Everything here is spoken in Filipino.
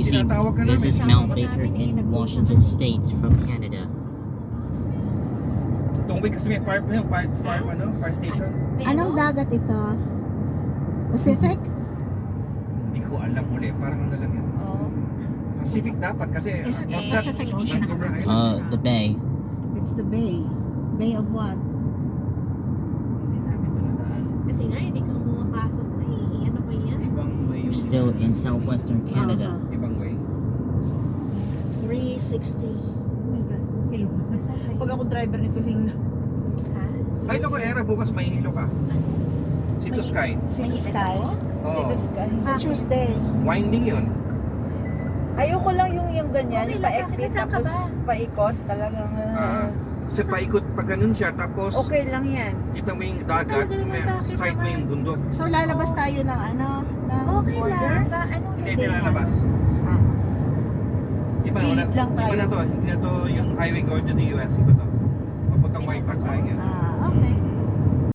see, tinatawag ka this namin. is Mount Baker in Washington State from Canada. Tungkol kasi may fire station. Anong dagat ito? Pacific? Hindi ko alam ulit. Parang ano lang yan. Oh. Pacific dapat kasi. Is it Basta- Pacific Ocean? Vancouver Islands. The bay. It's the bay. Bay of what? Hindi namin taladaan. Kasi nga, hindi ka pumapasok na eh. Ano ba yan? Ibang way. We're still in southwestern Canada. Ibang way. 360. Oh my God. Hello. Pag ako driver nito, hing na. Ha? Ay, loko, Era, bukas may hilo ka. City to Sky. City Sky. Oo. Sa Tuesday. Winding yun. Ayoko lang yung ganyan, Okay yung lang, pa-exit kasi saan ka tapos ba? paikot, talagang Kasi paikot pa ganun siya, tapos okay lang yan. kita mo yung dagat, Talaga naman, may bakit side mo naman? yung bundok. So lalabas tayo ng ano, ng Okay border. lang. Ba, ano? Hindi, Hindi nilalabas. Ah. Iba, Gilid lang iba tayo. na to, hindi na to yung highway going to the US, iba to.